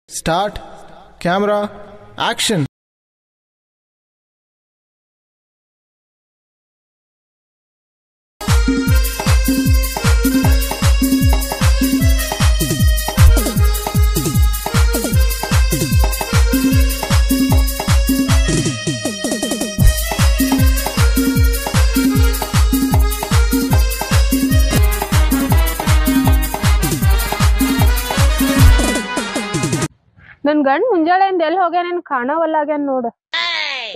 Start. Camera. Action. ನನ್ ಗಂಡ್ ಮುಂಜಾಳೆಯಿಂದ ಎಲ್ಲಿ ಹೋಗ್ಯಾನೇನ್ ಕಾಣವಲ್ಲಾಗ್ಯಾನ ನೋಡ.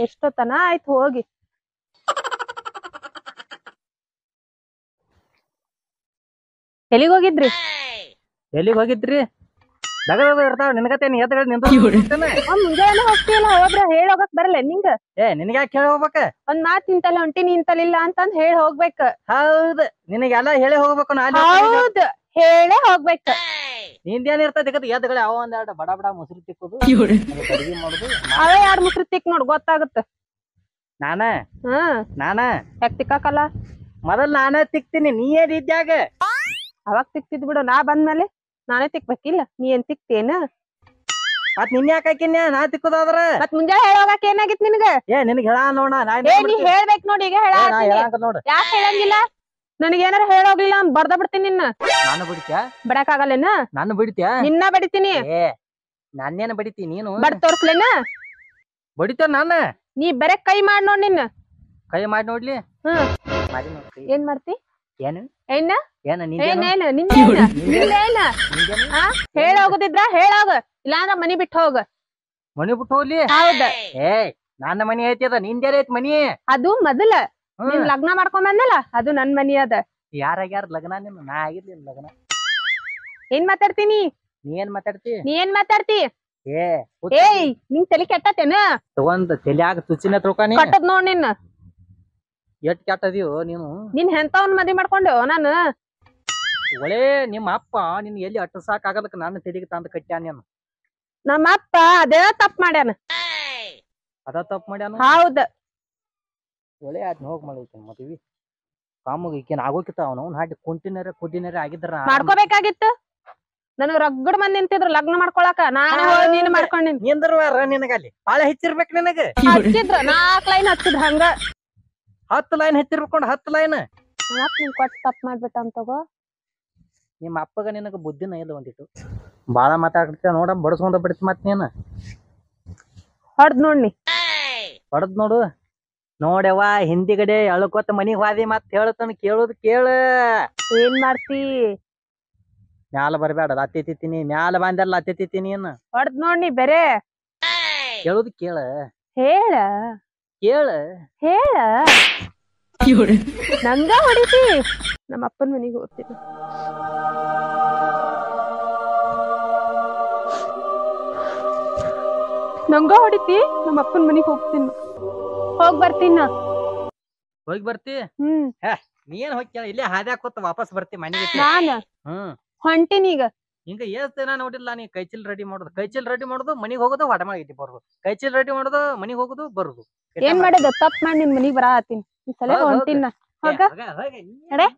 ಎಷ್ಟೊತ್ತನ ಆಯ್ತು ಹೋಗಿ. ಎಲ್ಲಿಗ್ ಹೋಗಿದ್ರಿ? ಎಲ್ಲಿಗೆ ಹೋಗಿದ್ರಿ? ದಗದ ಇರ್ತಾವ ನಿನಗತ್ತೇನ್ ಎದ್ಗಡೆ ನಿಂತ ಮುಂಜಾನೆ ಹೋಗ್ತಿಲ್ಲ, ಹೋದ್ರ ಹೇಳಿ ಹೋಗಕ್ ಬರಲ್ಲ ನಿಂಗ. ನಿನಗ ಯಾಕೆ ಹೇಳಿ ಹೋಗ್ಬೇಕ? ಒಂದ್ ಮಾತ್ ನಿಂತಲ್ಲ ಹೊಂಟಿನಿ ಇಂತಲಿಲ್ಲ ಅಂತಂದ್ ಹೇಳಿ ಹೋಗ್ಬೇಕ. ಹೌದ್, ನಿನಗೆಲ್ಲ ಹೇಳಿ ಹೋಗ್ಬೇಕು. ಹೌದ್, ಹೇಳೇ ಹೋಗ್ಬೇಕ. ನಿಂದೇನ್ ಇರ್ತದ ಎದ್ಗಡೆ ಅವ ಒಂದೆರಡು ಬಡ ಬಡ ಮೊಸರು ತಿಕ್ಕುದು, ಅಡಿಗೆ ಮಾಡುದು. ಅವೇ ಎರಡ್ ಮುಸ್ರಿ ತಿಕ್ ನೋಡ್ ಗೊತ್ತಾಗುತ್ತ. ನಾನ ಯಾಕ್ ತಿಕ್ಕಾಕಲ್ಲ? ಮೊದಲ್ ನಾನೇ ತಿಕ್ತೀನಿ, ನೀ ಏನ್ ಇದ್ಯಾಗ? ಅವಾಗ ತಿಕ್ತಿದ್ ಬಿಡು, ನಾ ಬಂದ್ಮೇಲೆ ನಾನೇ ತಿಕ್ಬೇಕಿಲ್ಲ, ನೀ ಏನ್ ತಿಕ್ತೇನ? ಮತ್ ನಿನ್ ಯಾಕೆ ಹಾಕಿನ್ಯಾ ನಾ ತಿಕ್ಕುದಾದ್ರ? ಮತ್ ಮುಂಜಾನೆ ಹೇಳೋಗಕ್ ಏನಾಗಿತ್ ನಿನಗ? ನಿನಗ್ ಹೇಳ ನೋಡ. ನೀ ಹೇಳ್ಬೇಕ್ ನೋಡಿ, ಈಗ ನೋಡ. ಯಾಕೆ ಹೇಳಂಗಿಲ್ಲ? ನನಗೇನಾರ ಹೇಳೋಗ್ಲಿಲ್ಲ ಬರ್ದ ಬಿಡ್ತೀನಿ ನಿನ್ನ. ನಾನು ಬಿಡ್ತ್ಯಾ? ಬಿಡಕಾಗಲ್ಲೇನ? ನಾನು ಬಿಡ್ತ್ಯಾ? ನಿನ್ನ ಬಡಿತೀನಿ. ನಾನೇನ ಬಡಿತಿ ನೀನು? ಬಡ್ ತೋರ್ಸ್ಲೇನ? ಬಡಿತ ನಾನ? ನೀ ಬರೇ ಕೈ ಮಾಡ್ ನೋಡ್ ನಿನ್ನ. ಕೈ ಮಾಡಿ ನೋಡ್ಲಿ. ಏನ್ ಮಾಡ್ತಿ? ಏನು ಏನ ಏನ ಹೇಳ ಹೋಗುದಿದ್ರ ಹೇಳೋಗ, ಇಲ್ಲಾಂದ್ರ ಮನಿ ಬಿಟ್ಟು ಹೋಗ. ಮನಿ ಬಿಟ್ಟು ಹೋಗ್ಲಿ? ಹೌದ. ನನ್ನ ಮನಿ ಐತಿ, ಅದ ನಿಂದೇರ ಐತಿ ಮನಿ. ಅದು ಮೊದಲ ನೀನ್ ಲಗ್ನ ಮಾಡ್ಕೊಂಡ್ ಬಂದಲ್ಲ, ಅದು ನನ್ ಮನಿ ಅದ. ಯಾರಾಗ್ಯಾರ ಲಗ್ನ? ನಿನ್ನ ನಾ ಆಗಿರ್ಲಿಲ್ಲ ಲಗ್ನ. ಏನ್ ಮಾತಾಡ್ತೀನಿ? ನೀ ಏನ್ ಮಾತಾಡ್ತಿ? ಏಯ್ ನಿಂಗ್ ತಲಿ ಕೆಟ್ಟತೇನ? ತಗೊಂಡ್ ತಲ್ಯಾಗ ತುಚ್ಚಿನ ತಿಳ್ಕೊನಿ. ಕಟ್ಟದ್ ನೋಡ್ ನಿನ್ನ. ಎಟ್ ಕೆಟ್ಟದಿಯೋ ನೀನು. ನಿನ್ ಎಂತವನ್ ಮದ್ವಿ ಮಾಡ್ಕೊಂಡೆ ನಾನು? ಒಳ್ಳೆ ನಿಮ್ಮ ಅಪ್ಪ ನಿನ್ ಎಲ್ಲಿ ಅಟ್ಟು ಸಾಕಾಗದಕ್ ನನ್ನ ತೆಲಿಗೆ ತಂದು ಕಟ್ಟ್ಯಾನ. ನೀನು ನಮ್ಮ ಅಪ್ಪ ಅದೇ ತಪ್ಪ ಮಾಡ್ಯಾನ. ಅದ ತಪ್ಪ ಮಾಡ್ಯಾನ? ಹೌದ. ಒಳ್ಳೆ ಆಯ್ತು, ಹೋಗ್ ಮಾಡ್ತೀನಿ ಮದ್ವಿ. ಕಾಮಗ್ ಈಕೇನ್ ಆಗೋಕಿತ್ತ ಅವನು ಹಾಕಿ ಕುಂಟಿನರೆ ಆಗಿದ್ರ ಮಾಡ್ಕೋಬೇಕಾಗಿತ್ತು. ನನಗ್ ರಗಡ್ ಮಂದಿ ನಿಂತಿದ್ರು ಲಗ್ನ ಮಾಡ್ಕೊಳಕ, ನಾನು ನೀನ್ ಮಾಡ್ಕೊಂಡಿನಿ. ನಿಂದ್ರವಾರ ನಿನಗಲ್ಲಿ ಬಾಳೆ ಹೆಚ್ಚಿರ್ಬೇಕು. ನಿನಗ ಹಚ್ಚಿದ್ರ 4 ಲೈನ್ ಹಚ್ಚಿದ್ರ ಹಂಗ 10 ಲೈನ್ ಹೆಚ್ಚಿರ್ಬೇಕು. 10 ಲೈನ್ ಮತ್ ನಿನ್ ಕೊಟ್ಟು ತಪ್ಪ ಮಾಡ್ಬಿಟ್ಟ ಅಂತಗೋ. ನಿಮ್ಮ ಅಪ್ಪಗ ನಿನಗ ಬುದ್ಧಿನ ಇಲ್ಲ ಒಂದಿಟ್ಟು. ಬಾಳ ಮಾತಾಡ್ತ ನೋಡ, ಬಡಸ್ಕೊಂಡ ಬಿಡ್ತಿ. ಮತ್ ನೀನ್ ಹೊಡ್ದ್ ನೋಡ್ನಿ. ಹೊಡದ್ ನೋಡು. ನೋಡ್ಯವ ಹಿಂದಿಗಡೆ ಅಳ್ಕೊತ ಮನಿಗ್ ಹೋದಿ ಮತ್ ಹೇಳ್ತಾನ, ಕೇಳುದ್ ಕೇಳ. ಏನ್ ಮಾಡ್ತಿ? ಮ್ಯಾಲ ಬರ್ಬೇಡ, ಅತ್ತಿ ತಿತ್ತೀನಿ. ಮ್ಯಾಲ ಬಂದಲ್ಲ ಅತ್ತಿ ತಿತ್ತೀನಿ. ಹೊಡ್ದ್ ನೋಡ್ನಿ ಬೇರೆ. ಕೇಳುದ್ ಕೇಳ. ಹೇಳ ಕೇಳ ಹೇಳ. ನಂಗ ಹೊಡಿತಿ? ನಮ್ಮ ಅಪ್ಪನ ಮನಿಗೆ ಹೋಗ್ತೀನಿ. ನಂಗ ಹೊಡಿತಿ? ನಮ್ಮ ಅಪ್ಪನ ಮನಿಗೆ ಹೋಗ್ತೀನಿ. ಹೋಗ್ ಬರ್ತೀನ. ಹೋಗಿ ಬರ್ತಿ? ನೀನ್ ಹೋಗಿ ಇಲ್ಲೇ ಹಾದ್ಯಾಗ ಕೂತ್ ವಾಪಸ್ ಬರ್ತಿ ಮನೆಗೆ. ನಾನ ಹೊಂಟಿನಿ ಈಗ. ಹಿಂಗ ಎಷ್ಟ್ ದಿನ ನೋಡಿಲ್ಲ ನೀ ಕೈಚೀಲ್ ರೆಡಿ ಮಾಡುದು ಮನಿಗ್ ಹೋಗುದು, ವಾಟ ಮಾಡಿ ಬರುದು. ಕೈಚೀಲ್ ರೆಡಿ ಮಾಡುದು ಮನಿಗ್ ಹೋಗುದು ಬರುದು. ಏನ್ ಮಾಡೋದು? ತಪ್ಪ ಮಾಡಿ ನಿನ್ ಮನಿಗ್ ಬರ ಹತ್ತೀನಿ. ಈ ಸಲ ಹೊಂಟಿನ. ಹೋಗ ನಡೆ.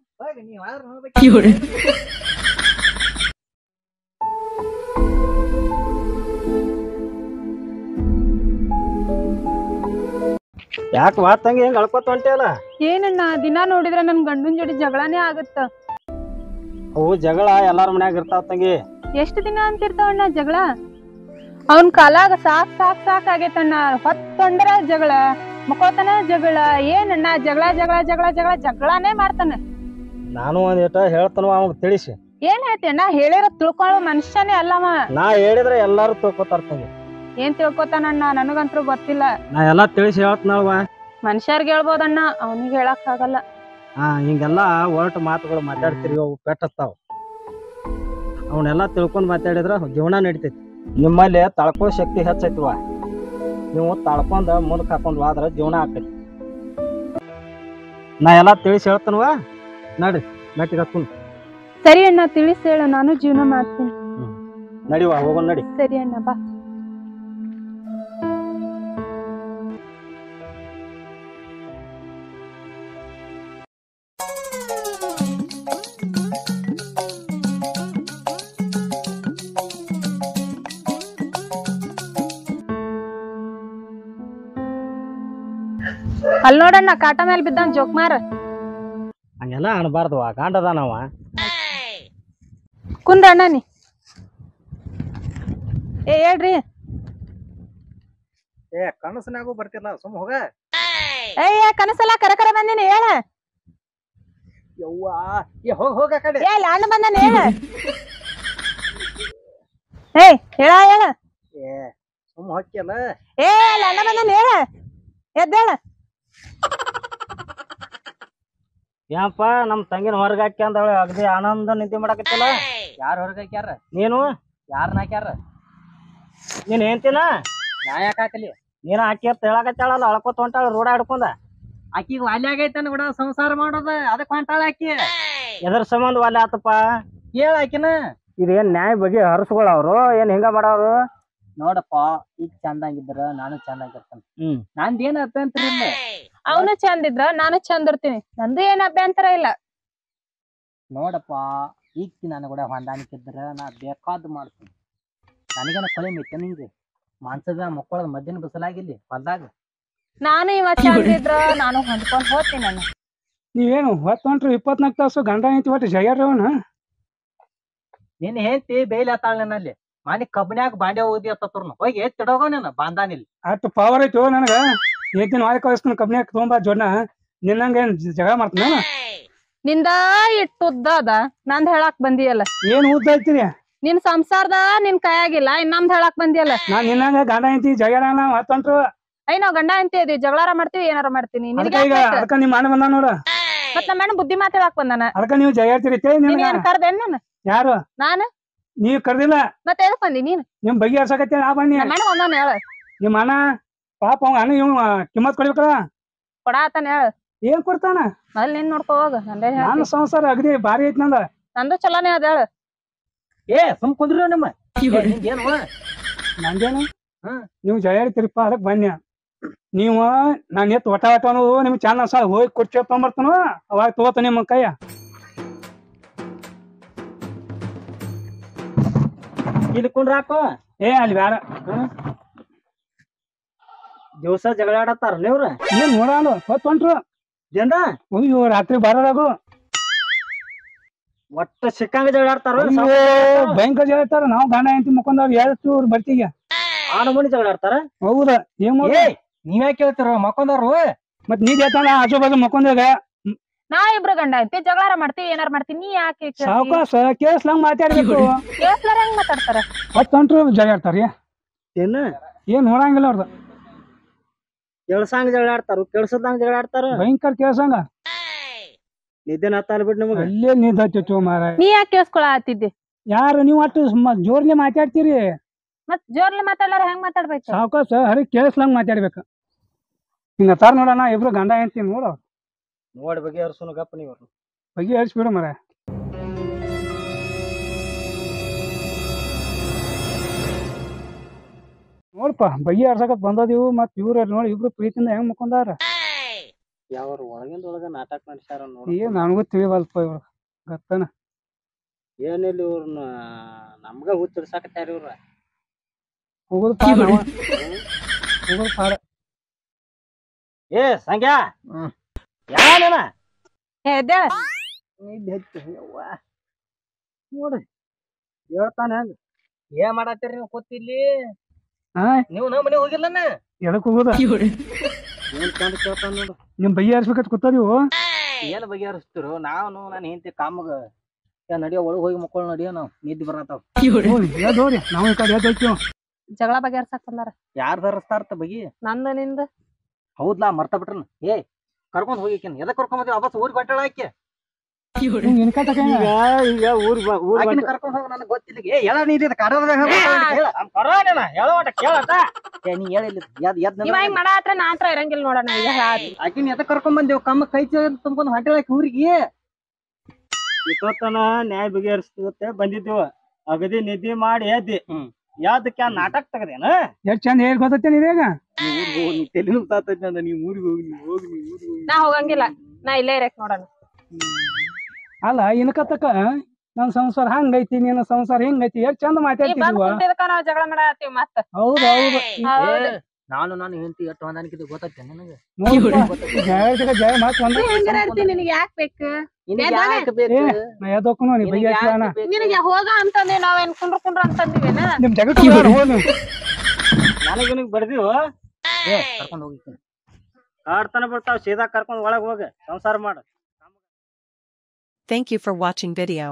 ಯಾಕ ಮಾತಂಗ ಹೆಂಗ್ ಅಳ್ಕೊತ ಹೊಂಟಿಯಲ್ಲ? ಏನಣ್ಣ ದಿನಾ ನೋಡಿದ್ರ ನನ್ ಗಂಡನ್ ಜೋಡಿ ಜಗಳಾನೇ ಆಗತ್ತ. ಅವು ಜಗಳ ಎಲ್ಲಾರ ಮನ್ಯಾಗ ಇರ್ತಾವ ತಂಗಿ. ಎಷ್ಟ್ ದಿನ ಅಂತಿರ್ತಾವಣ್ಣ ಜಗಳ? ಅವನ್ ಕಾಲಾಗ ಸಾಕ್ ಆಗೇತಣ್ಣ. ಹೊತ್ತೊಂಡರ ಜಗಳ, ಮಕೋತನ ಜಗಳ. ಏನಣ್ಣ ಜಗಳಾನೇ ಮಾಡ್ತಾನ. ನಾನು ಒಂದಿಟ ಹೇಳ್ತಾನ ಅವಾಗ ತಿಳಿಸಿ. ಏನ್ ಹೇಳ್ತೀಯಣ್ಣ? ಹೇಳಿರ ತಿಳ್ಕೊಳ್ಳೋ ಮನುಷ್ಯನೇ ಅಲ್ಲವ. ನಾ ಹೇಳಿದ್ರೆ ಎಲ್ಲಾರು ತಿಳ್ಕೊತಾರ ತಂಗಿ. ಏನ್ ತಿಳ್ಕೊತಾನಣ್ಣ? ನನಗಂತೂ ಗೊತ್ತಿಲ್ಲ. ನಾ ಎಲ್ಲಾ ತಿಳಿಸಿ ಹೇಳ್ತನಲ್ವ. ಮನುಷ್ಯರ್ಗೆ ಹೇಳ್ಬೋದಣ್ಣ, ಅವನಿಗೆ ಹೇಳಕ್ ಆಗಲ್ಲ. ಹಿಂಗೆಲ್ಲಾ ಒರಟು ಮಾತುಗಳು ಮಾತಾಡ್ತಿರಿ, ಅವು ಪೆಟ್ಟತ್ತಾವ. ಅವನ್ನೆಲ್ಲಾ ತಿಳ್ಕೊಂಡ್ ಮಾತಾಡಿದ್ರ ಜೀವನ ನಡಿತೈತಿ. ನಿಮ್ಮಲ್ಲಿ ತಳ್ಕೋ ಶಕ್ತಿ ಹೆಚ್ಚೈತಿವ. ನೀವು ತಳ್ಕೊಂಡ್ ಮುಂದಕ್ಕೆ ಹಾಕೊಂಡ್ ಹೋದ್ರ ಜೀವನ ಆಕೈತಿ. ನಾ ಎಲ್ಲಾ ತಿಳಿಸಿ ಹೇಳ್ತನವ. ನಡಿ ಮೆಟ್ಟಿಗೆ. ಸರಿ ಅಣ್ಣ, ತಿಳಿಸಿ ಹೇಳ, ನಾನು ಜೀವನ ಮಾಡ್ತೀನಿ. ನಡಿವಾ, ಹೋಗೋಣ ನಡಿ. ಸರಿ ಅಣ್ಣ, ಬಾ. ಅಲ್ ನೋಡಣ್ಣ ಕಾಟ ಮೇಲೆ ಬಿದ್ದಾನ ಜೋಕ್ಮಾರ್. ಹಂಗೆಲ್ಲ ಅನ್ಬಾರ್ದು ಗಂಡದಾನವ. ಕುಂದ್ರ ಅಣ್ಣ ನೀ. ಹೇಳ್ರಿ. ಕನಸನಾಗೂ ಬರ್ತಿರ್ಲ ಸುಮ್ ಹೋಗ. ಕನಸಲ್ಲ ಕರ ಬಂದಿನಿ ಹೇಳ. ಯವ್ವಾ ಹೋಗ ಹೋಗ ಕಡೆ. ಅಣ್ಣ ಬಂದಾನ ಹೇಳ. ಹೇಳ ಹೇಳ. ಸುಮ್ ಹೊಕ್ಕಿಯಲ್ಲ. ಅಣ್ಣ ಬಂದಾನ ಹೇಳ. ಎದ್ದೇಳ. ಏನಪ್ಪ ನಮ್ ತಂಗಿನ ಹೊರಗ ಹಾಕಿ ಅಂದಳ ಅಗದಿ ಆನಂದ ನಿದ್ದೆ ಮಾಡಕತ್ತಿಲ್ಲ. ಯಾರು ಹೊರಗ ಹಾಕ್ಯಾರ? ನೀನು. ಯಾರನ್ನ ಹಾಕ್ಯಾರ? ನೀನ್ ಏನ್ತಿನ? ನಾ ಯಾಕೆ ಹಾಕಲಿ? ನೀನ ಹಾಕಿ ಅಂತ ಹೇಳಕತ್ತಾಳಲ್ಲ ಅಳ್ಕೊತ ಹೊಂಟಾಳ ರೋಡ ಹಿಡ್ಕೊಂಡ. ಆಕಿಗೆ ವಾಲ್ಯ ಆಗೈತನ ಕೂಡ ಸಂಸಾರ ಮಾಡೋದ ಅದಕ್ಕೆ ಹೊಂಟಾಳ ಆಕಿ. ಎದ್ರ ಸಂಬಂಧ ವಾಲ್ಯ ಆತಪ್ಪ ಹೇಳ ಆಕಿನ. ಇದೇನ್ ನ್ಯಾಯ ಬಗ್ಗೆ ಹರಸ್ಕೊಳ ಅವ್ರು ಏನ್ ಹಿಂಗ ಮಾಡವ್ರು? ನೋಡಪ್ಪ ಈಗ ಚಂದಾಗಿದ್ರ ನಾನು ಚಂದಾಗಿರ್ತೇನೆ. ನಂದೇನ್ ಅಭ್ಯಂತರ ಇಲ್ಲ. ಅವನು ಚಂದ ಇದ್ರ ನಾನು ಚಂದ ಇರ್ತೀನಿ. ನಂದು ಏನ್ ಅಭ್ಯಂತರ ಇಲ್ಲ. ನೋಡಪ್ಪ ಈಗ ನಾನು ಕೂಡ ಹೊಂದಾಣಿಕೆ ಇದ್ರ ನಾ ಬೇಕಾದ್ ಮಾಡ್ತೀನಿ. ನನಗೇನ ಕೊಳೆ ಮಿಕ್ಕ ನಿಂಗೆ ಮಾನ್ಸದ ಮಕ್ಕಳ ಮಧ್ಯಾಹ್ನ ಬಿಸಲಾಗಿಲ್ಲಿ ಹೊಲ್ದಾಗ. ನಾನು ಇವ ಚಂದ ಇದ್ರ ನಾನು ಹೊಂದ್ಕೊಂಡ್ ಹೋಗ್ತೀನಿ. ನಾನು ನೀವೇನು ಹೊತ್ತೊಂಟ್ರು 24 ತಾಸು ಗಂಡ ಐತಿ ಒಟ್ಟು ಜಗ್ಯಾರವನ. ನಿನ್ ಹೆಂಡತಿ ಬೇಯ್ಲಿ ಆತಾಳ ನನ್ನಲ್ಲಿ. ಮನೆ ಕಬ್ಬನ್ಯಾಗ ಬಾಂಡೆ ಓದಿ ಹತ್ತರ್ನು ಹೋಗಿ ತಿಡೋಗೋ ನೀನು ಬಾಂದಾನಿಲ್ಲಿ. ಅಷ್ಟು ಪವರ್ ಐತಿ ನನಗ. ಏನ್ ವಾರ ಕಳಿಸ್ತಾನ ಕಬ್ನ್ಯಾಗ ತೊಗೊಂಬ ಜೋಡ್ನ. ನಿನ್ನಂಗ ಏನ್ ಜಗ ಮಾಡ್ತಾನ? ನಿಂದ ಇಟ್ಟು ಉದ್ದ ಅದ ನಂದ್ ಹೇಳಾಕ್ ಬಂದಿಯಲ್ಲ. ಏನ್ ಉದ್ದ ಐತಿರಿ? ನಿನ್ ಸಂಸಾರದ ನಿನ್ ಕೈಯಾಗಿಲ್ಲ ಇನ್ನೊಂದ್ ಹೇಳಾಕ್ ಬಂದಿಯಲ್ಲ. ನಾನ್ ನಿನ್ನಂಗ ಗಂಡ ಐತಿ ಜಗ್ಯಾರ ಹೊತ್ತೊಂಟ್ರು. ನಾವ್ ಗಂಡ ಅಂತ ಇದೀವಿ ಜಗಳಾರ ಮಾಡ್ತೀವಿ ಏನಾರ ಮಾಡ್ತೀನಿ. ಅದಕ್ಕ ನಿಮ್ ಅಣ್ಣ ಬಂದ ನೋಡ. ಮತ್ ನಮ್ಮ ಅಣ್ಣ ಬುದ್ಧಿ ಮಾತಾಡಕ್ ಬಂದಾನ. ಅದಕ್ಕ ನೀವು ಜಗ್ಯಾಡ್ತಿರಿ. ಕರ್ದೇನ್ ನಾನು? ಯಾರು? ನಾನು. ನೀವ್ ಕರ್ದಿಲ್ಲ. ಮತ್ತೆ ಎದಕ್ ಬಂದಿ ನೀನ್? ನಿಮ್ ಬಗ್ಗೆ ಹರ್ಸಕತ್ತೇನ ಆ ಬನ್ನಿ. ಒಂದೊಂದ್ ಹೇಳ. ನಿಮ್ ಅಣ್ಣ ಪಾಪ ಅವ ಅಣ್ಣ ಇವ್ ಕಿಮ್ಮತ್ ಕೊಡ್ಬೇಕಲ್ಲ. ಕೊಡಾತನ ಹೇಳ. ಏನ್ ಕೊಡ್ತಾನ? ಅಲ್ಲಿ ನಿನ್ ನೋಡ್ಕೋ ಹೋಗ. ನಾನು ಸಂಸಾರ ಅಗದಿ ಭಾರಿ ಐತಿ ನಂದ. ನಂದು ಚಲೋನೇ ಅದ ಹೇಳ. ಸುಮ್ ಕುಂದ್ರು ನಿಮ್ಮ ನಂದೇನು ನೀವು ಜಯಾಡ್ತಿರಿಪ್ಪ ಅದಕ್ ಬನ್ನಿ. ನೀವು ನಾನ್ ಎತ್ ಒಟ ನಿಮ್ ಚಾನ ಸಾಲ ಹೋಗಿ ಕೊಡ್ಚ ತೊಗೊಂಬರ್ತಾನ ಅವಾಗ ತಗೋತ ನಿಮ್ಮ ಕೈಯ. ಇಲ್ಲಿ ಕುಂಡ್ರಾಕೋ. ಅಲ್ಲಿ ಬ್ಯಾಡ. ದಿವಸ ಜಗಳಾಡತ್ತಾರ ನೀವ್ರ. ಏನ್ ನೋಡಾನು ಹೊತ್ತೊಂಟ್ರು ಜನ. ಅಯ್ಯೋ ರಾತ್ರಿ ಬರೋದಾಗು ಒಟ್ಟ ಸಿಕ್ಕಂಗ ಜಗಳಾಡ್ತಾರ. ಭಯಂಕರ ಜಗಳಾಡ್ತಾರ. ನಾವ್ ಗಂಡ ಹೆಂಡತಿ ಮುಖಂದವ್ರು ಎಷ್ಟು ಬರ್ತೀಗ ಆನಮನಿ ಜಗಳಾಡ್ತಾರ. ಹೌದಾ? ಏನ್ ನೀವ್ಯಾಕೆ ಕೇಳ್ತಾರ ಮಕ್ಕೊಂದವ್ರು? ಮತ್ ನೀ ಹೇಳ್ತಾನ ಆಜು ಬಾಜು ಮಕ್ಕೊಂದಾಗ ನಾ ಇಬ್ರು ಗಂಡ ಐತಿ ಜಗಳಾರ ಮಾಡ್ತೀವಿ ಏನಾರ ಮಾಡ್ತೀನಿ. ನೀ ಯಾಕೆ ಸಾವಕಾಶ ಕೇಳಿಸ್ಲಂಗ್ ಮಾತಾಡ್ಬೇಕು. ಕೇಳಿಸ್ಲಾರ ಹೆಂಗ್ ಮಾತಾಡ್ತಾರ? ಹೊತ್ತೊಂಟ್ರು ಜಗಳಾಡ್ತಾರ. ಏನ್ ನೋಡಂಗಿಲ್ಲ ಅವ್ರದ್ದು. ಕೆಲ್ಸಂಗ ಜಗಳಾಡ್ತಾರ ಕೆಲ್ಸದಂಗ ಜಗಳಾಡ್ತಾರ. ಭಯಂಕರ ಕೇಳ್ಸಂಗ ನಿದ್ದೆನ ಹತ್ತಾಲ ಬಿಡ್ ನಿಮಗ. ಅಲ್ಲೇ ನಿದ್ದ ಹತ್ತಿತ್ತು ಮಾರ. ನೀ ಯಾಕೆ ಕೇಳಿಸ್ಕೊಳತ್ತಿದ್ದಿ? ಯಾರು ನೀವು ಅಷ್ಟು ಜೋರ್ಲೆ ಮಾತಾಡ್ತೀರಿ. ಮತ್ ಜೋರ್ಲೆ ಮಾತಾಡ್ಲಾರ ಹೆಂಗ್ ಮಾತಾಡ್ಬೇಕು? ಸಾವಕಾಶ ಹರಿ ಕೇಳಿಸ್ಲಂಗ್ ಮಾತಾಡ್ಬೇಕು. ಹಿಂಗ ತಾರ ನೋಡೋಣ ಇಬ್ರು ಗಂಡ ಹೆಂಡತಿ ನೋಡ. ನೋಡಿ ಬಗೆ ಹರ್ಸುನು ಗಪ್ಪ ನೀವು ಬಗೆ ಹರಿಸ್ಬಿಡು ಮರ. ನೋಡ್ಪ ಬಗೆ ಹರ್ಸಕತ್ ಬಂದದಿವು. ಮತ್ ಇವ್ರ ನೋಡಿ ಇಬ್ರು ಪ್ರೀತಿಯಿಂದ ಹೆಂಗ್ ಮುಕೊಂಡಾರ. ಯಾವ ಒಳಗಿಂದೊಳಗ ನಾಟಕ ನಡೆಸ್ಯಾರ ನೋಡಿ. ಏನ್ ನನಗೂ ತಿಳಿವಲ್ಪ ಇವ್ರ ಗತ್ತನ. ಏನಿಲ್ಲ ಇವ್ರನ್ನ ನಮ್ಗ ಹುಚ್ಚರ್ಸಾಕತ್ಯಾರ ಇವ್ರ. ಹೋಗುದು ಪಾಡ ಹೋಗುದು ಪಾಡ. ಸಂಗ್ಯಾ ಯಾನೇನ ಎದ್ದೇಳ. ನೋಡಿ ಹೇಳ್ತಾನ ಹೆಂಗ ಏನ್ ಮಾಡತ್ತೀರಿ ನೀವು ಕೂತಿಲ್ಲಿ? ನೀವು ನಮ್ಮ ಮನೆ ಹೋಗಿಲ್ಲನ? ಎದಕ್ ಹೋಗುದ? ಏನ್ ಚಂದ ಕೇಳ್ತಾನ ನೋಡು. ನಿಮ್ ಬಗೆ ಹರಿಸ್ಬೇಕತ್ ಕೂತದಿವು. ಏನ್ ಬಗೆಹರಿಸ್ತಿರು? ನಾನು ನಾನು ಹೆಂಡತಿ ಕಾಮಗ ನಡಿಯೋ ಒಳಗ್ ಹೋಗಿ ಮಕ್ಕಳು ನಡಿಯೋ ನಾವ್ ನಿದ್ದೆ ಬರತಾವ. ಹೋಗ್ರಿ ನಾವು ಈ ಕಡೆ ಎದ್ದೋಗ್ತೀವಿ. ಜಗಳ ಬಗೆಹರ್ಸಕ್ ಬಂದಾರ. ಯಾರ್ ಧರಿಸ್ತಾರತ ಬಗಿ? ನಂದ ನಿಂದ. ಹೌದ್ಲಾ ಮರ್ತ ಬಿಟ್ರನ. ಕರ್ಕೊಂಡ್ ಹೋಗಿಕೇನ್ ಎದಕ್ ಕರ್ಕೊಂಡ್ ಬಂದಿ? ವಾಪಸ್ ಊರಿಗೆ ಬಟ್ಟಳ ಆಕೆ. ಈಗ ಕರ್ಕೊಂಡ್ ಹೋಗ ನನಗ್ ಗೊತ್ತಿಲ್ಲ. ಎಲ್ಲ ನೀಡಿ ಕರೋದಾಗ ನೀ ಹಿಂಗ್ ಮಾಡಾತ್ರ ನಾ ಹತ್ರ ಇರಂಗಿಲ್ಲ ನೋಡೋಣ. ಆಕಿನ ಎದಕ್ ಕರ್ಕೊಂಡ್ ಬಂದೇವ್? ಕಮ್ಮ ಕೈ ತುಂಬ್ಕೊಂಡ್ ಹೊಂಟಳಾಕಿ ಊರಿಗೆ. ಇವತ್ತನ ನ್ಯಾಯ ಬಗೆಹರಿಸ್ತೇ ಬಂದಿದ್ದೇವ. ಅಗದಿ ನಿದ್ದೆ ಮಾಡಿ ಎದ್ದಿ ಯಾವ್ದಕ್ಕೆ ನಾಟಕ ತಗದೇನ? ಎಷ್ಟ್ ಚಂದ ಹೇಳಿ ಗೊತ್ತೇನ ಇದೇಗ? ನೀವ್ ಊರಿಗೆ ಹೋಗಿ ನಾ ಹೋಗಂಗಿಲ್ಲ. ನಾ ಇಲ್ಲೇ ಇರಕ್ ನೋಡೋಣ. ಅಲ್ಲ ಇನ್ಕತ್ತಕ ನನ್ ಸಂಸಾರ ಹಂಗೈತಿ ನಿನ್ನ ಸಂಸಾರ ಹಿಂಗೈತಿ ಎಷ್ಟ್ ಚಂದ ಮಾತಾಡ್ತಿದ್ವ. ಜಗಳ ಮಾಡತ್ತೀವಿ ಮತ್ತ. ಹೌದು ಹೌದು. ನಾನು ಹೆಂಡತಿ ಎಷ್ಟು ಹೊಂದಾಣಿಕೆ ಗೊತ್ತೈತೆ ನನಗೆ ಜಯ ಮಾತು ಒಂದ ಹೆಂಗಾರ ಇರ್ತೀನಿ ನಿನಗೆ ಯಾಕೆ ಬೇಕು ನಾ ಯಾವ್ದಕ್ಕೂ ನೀ ಬೈಯ ನಿನಗೆ ಹೋಗ ಅಂತಂದೆ ನಾವೇನ್ ಕುಂಡ್ರ ಅಂತಂದಿವೇನ ನಿಮ್ ಜಗತ್ತು ಹೋನು ನನಗೆ ಬರ್ದೀವ ಕರ್ಕೊಂಡು ಹೋಗಿ ಕಾಡ್ತಾನ ಬಿಡ್ತಾವ ಸೀದಾ ಕರ್ಕೊಂಡ್ ಒಳಗ್ ಹೋಗ ಸಂಸಾರ ಮಾಡ Thank you for watching video.